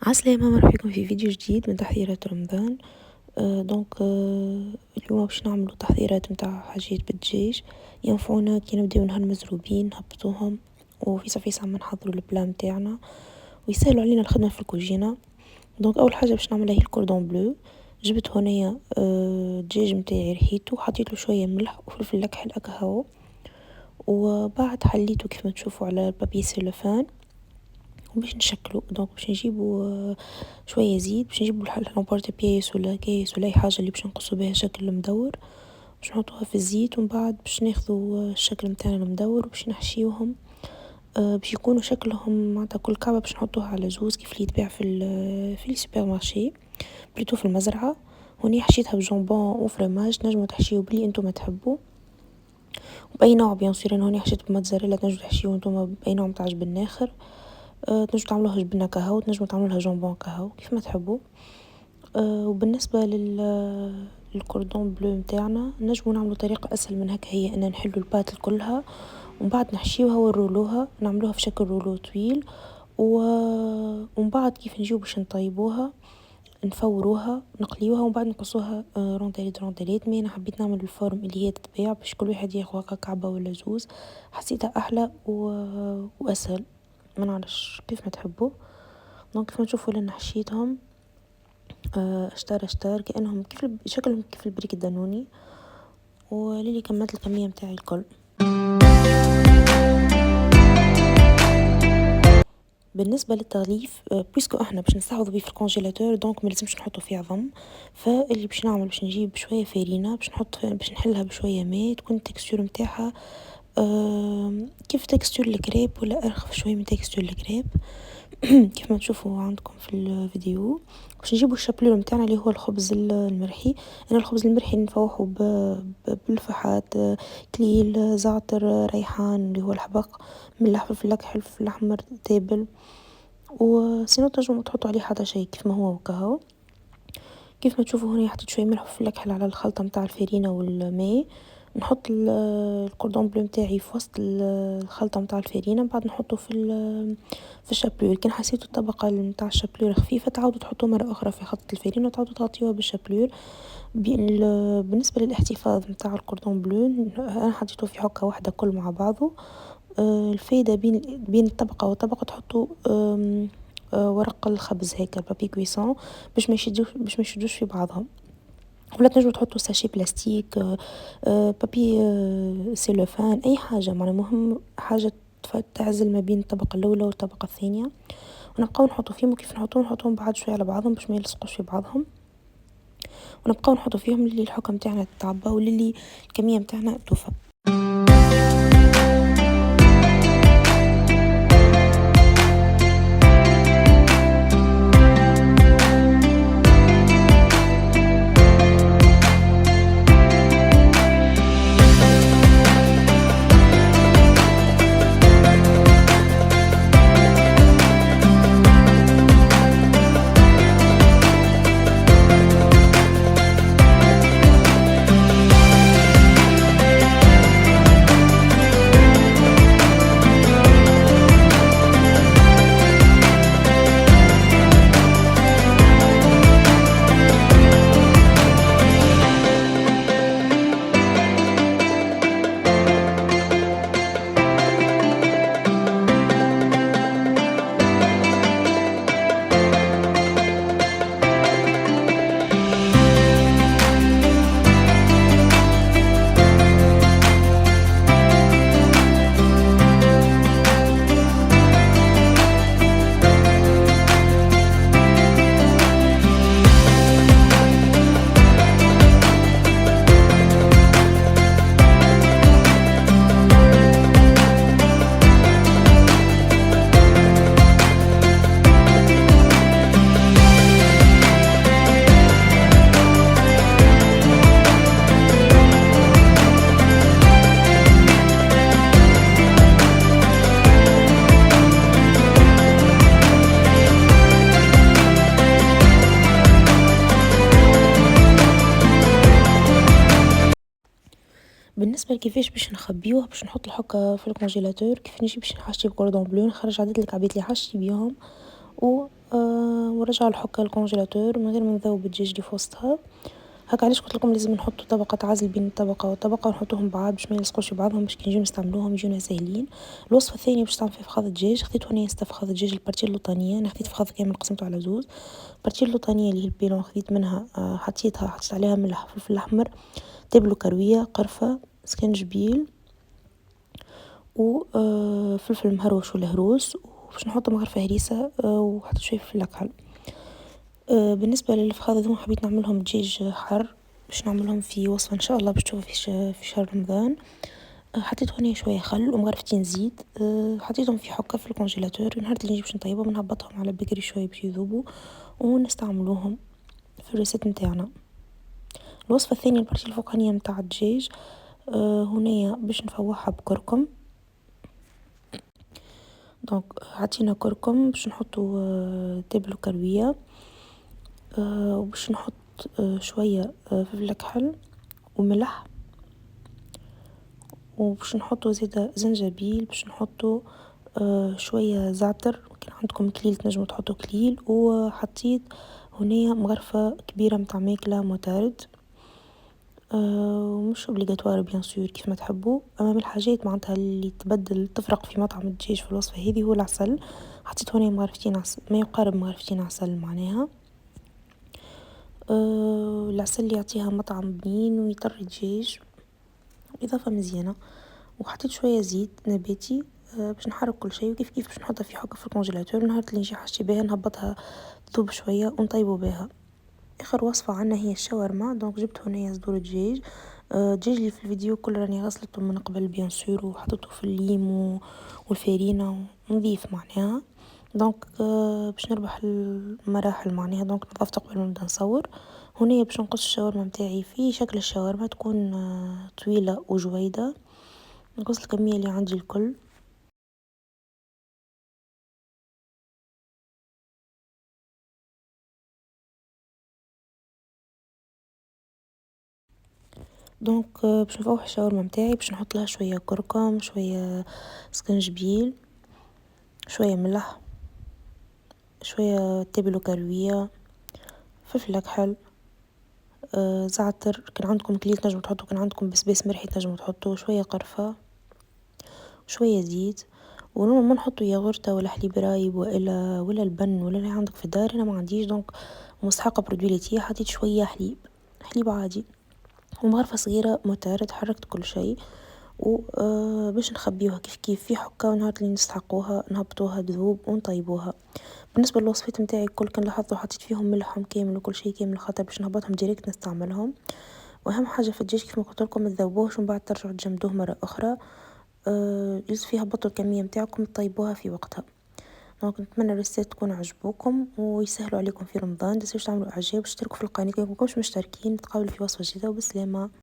عسلامة، مرحبا بكم في فيديو جديد من تحضيرات رمضان. اليوم باش نعملو تحضيرات متاع حاجات بالدجاج ينفعونا كي نبداو نهار مزروبين نهبطوهم، وفيسا فيسا عم نحضرو البلا متاعنا ويسهلوا علينا الخدمة في الكوجينة. اول حاجة باش نعملها هي الكوردون بلو. جبت هنايا الدجاج متاعي رحيتو، حطيتلو شوية ملح وفلفل اكحل هو، وبعد حليتو كيف ما تشوفوا على البابي سيلوفان. وباش نشكلو باش نجيبو شويه زيت، باش نجيبو لامبورتا بياس ولا كاس ولا اي حاجه اللي باش نقصو بها شكل مدور، باش نحطوها في الزيت. ومن بعد باش ناخذو الشكل متاعنا المدور وباش نحشيوهم. باش يكونوا شكلهم معناتها كل كعبه باش نحطوها على زوز كيف اللي يتباع في السوبر مارشي، بليتو في المزرعه. هوني حشيتها بجامبون وفرماج، نجمو تحشيو بلي انتو تحبوا وباي نوع بيان سور. انا هوني حشيت بموتزاريلا، تنجمو تحشيو نتوما باي نوع متاع جبن اخر. تنجمو تعملوها جبنه كهو، تنجمو تعملوها جامبون كهو كيف ما تحبوا. وبالنسبه للكوردون بلو متاعنا نجمو نعملو طريقه اسهل من هكا، هي ان نحلو البات كلها ومن بعد نحشيوها ونرولوها، نعملوها في شكل رولو طويل. ومن بعد كيف نجيو باش نطيبوها، نفوروها نقليوها ومن بعد نقصوها روندليت. مي انا حبيت نعمل الفورم اللي هي تتباع باش كل واحد ياخذ هكا كعبه ولا زوز، حسيتها احلى واسهل. ما نعرفش كيف ما تحبوا. كيف ما تشوفوا لنا حشيتهم اشتار كأنهم شكلهم كيف البريك الدانوني، وللي كملت الكمية متاعي الكل. بالنسبة للتغليف، بويسكو احنا باش نستحوذ بيه في الكونجيلاتور، ما لازمش نحطو فيه عظم. فاللي باش نعمل باش نجيب شوية فارينة، باش نحلها بشوية ماء، تكون التكستور متاعها كيف تكستور الكريب ولا ارخف شوية من تكستور الكريب كيف ما تشوفوا عندكم في الفيديو. باش نجيبوا الشابلور متاعنا اللي هو الخبز المرحي. انا الخبز المرحي نفوحه بالفحات، كليل، زعتر، ريحان اللي هو الحبق، ملح، فلفل اكحل، فلفل احمر، تابل. وسينو تنجموا تحطوا عليه حتى شيء كيف ما هو وكهو. كيف ما تشوفوا هنا حطيت شويه ملح وفلفل اكحل على الخلطه متاع الفرينه والماء. نحط الكوردون بلو متاعي في وسط الخلطه متاع الفرينه، بعد نحطه في الشابلور. كان حسيتوا الطبقه متاع الشابلور خفيفه، تعاودوا تحطوه مره اخرى في خلطه الفرينه وتعاودوا تغطيوها بالشابلور. بالنسبه للاحتفاظ متاع الكوردون بلو، انا حطيته في حكه واحده كل مع بعضه. الفايده بين الطبقه والطبقه تحطوا ورق الخبز هيك بابي كويسون باش ما يشدوش في بعضهم. ولا تنجموا تحطوا ساشي بلاستيك، بابي سيلوفان، اي حاجه معناها مهم حاجه تعزل ما بين الطبقه الاولى والطبقه الثانيه. ونبقاو نحطوا فيهم، وكيف نحطوهم بعد شويه على بعضهم باش ما يلصقوش في بعضهم. ونبقاو نحطوا فيهم للي الحكم تاعنا تتعبى وللي الكميه متاعنا توفى. بالنسبه لكيفاش باش نخبيوه، باش نحط الحكه في الكونجيلاتور. كيف نجي باش نحشي الكوردون بلو، نخرج عدد الكعبات اللي حشي بيهم ونرجع الحكة للكونجيلاتور من غير ما نذوب الدجاج اللي في وسطها. هكا علاش قلت لكم لازم نحطوا طبقة عزل بين الطبقة والطبقة ونحطوهم بعض باش ما يلصقوش في بعضهم باش كي نجيو نستعملوهم يجونا ساهلين. الوصفة الثانية باش تعمل فيها فخاذ الدجاج، خديت هنا فخاذ الدجاج البارتي اللوطانية، انا خديت فخاذ كامل قسمته على زوز. البارتي اللوطانية اللي هي البيلون خديت منها حطيت عليها ملح، فلفل احمر، تبلو كروية، قرفة، سكنجبيل و فلفل مهروش ولا هروس، وباش نحط مغرفة هريسة وحطيت شوية فلفل اكحل. بالنسبة للفخاذ هذوما حبيت نعملهم دجاج حار باش نعملهم في وصفة ان شاء الله باش تشوفوا في شهر رمضان. حطيت هنا شوية خل ومغرفتين زيت، حطيتهم في حكة في الكونجيلاتور. نهار اللي نجي باش نطيبهم نهبطهم على بكري شوية باش يذوبوا ونستعملوهم في الريسيت نتاعنا. الوصفة الثانية البارتي الفوقانية متاع الدجاج، هنايا باش نفوحها بكركم. دونك عطينا كركم باش نحطو تبلو كروية، وباش نحط شوية فلفل اكحل وملح، وباش نحطو زيادة زنجبيل، باش نحطو شوية زعتر، كان عندكم كليل تنجمو تحطو كليل، وحطيت هنايا مغرفة كبيرة متاع ماكلة معترد، ومش اوبليغاتوار بيان سور كيف ما تحبوا. اما من الحاجات معناتها اللي تبدل تفرق في مطعم الدجاج في الوصفة هذه هو العسل. حطيت هنا مغرفتين عسل، ما يقارب مغرفتين عسل معناها. العسل اللي يعطيها مطعم بنين ويطري الدجاج إضافة مزيانة. وحطيت شوية زيت نباتي باش نحرك كل شيء، وكيف كيف باش نحطها في حكة في الكونجيلاتور. نهار اللي نجي حاجتي بها نهبطها تذوب شوية ونطيبوا بها. اخر وصفة عنا هي الشاورما. دونك جبت هنا صدور دجاج، الدجاج اللي في الفيديو كل راني غسلته من قبل بيان سور وحطيته في الليم والفارينة ونظيف معناها. دونك باش نربح المراحل معناها، دونك نظفت قبل ما نبدا نصور. هنا باش نقص الشاورما متاعي في شكل الشاورما تكون طويلة وجويدة. نقص الكمية اللي عندي الكل. دونك باش نفوح الشاورما متاعي باش نحط لها شوية كركم، شوية سكنجبيل، شوية ملح، شوية تبل وكروية، فلفل اكحل، زعتر، كان عندكم كليل تنجمو تحطو، كان عندكم بسباس مرحي تنجمو تحطو، شوية قرفة، شوية زيت. ونورمالمون ما نحطو ياغورتا ولا حليب رايب ولا البن ولا اللي عندك في الدار، انا ما عنديش دونك مستحقة برودوي ليتيه. حطيت شوية حليب عادي ومغرفة صغيرة متعرض. حركت كل شيء و باش نخبيوها كيف كيف في حكة، ونهار اللي نستحقوها نهبطوها تذوب ونطيبوها. بالنسبة للوصفات متاعي الكل كان لاحظتوا حطيت فيهم ملحهم كامل وكل شيء كامل خاطر باش نهبطهم ديريكت نستعملهم. واهم حاجة في الدجاج كيف ما قلت لكم تذوبوهش ومن بعد ترجعوا تجمدوه مرة اخرى. جلس فيها هبطوا الكمية متاعكم تطيبوها في وقتها. دونك نتمنى الريسيت تكون عجبوكم ويسهلوا عليكم في رمضان. متنسوش تعملوا اعجاب واشتركوا في القناة كي مكنتوش مشتركين. نتقابلوا في وصفة جديدة وبسلامة.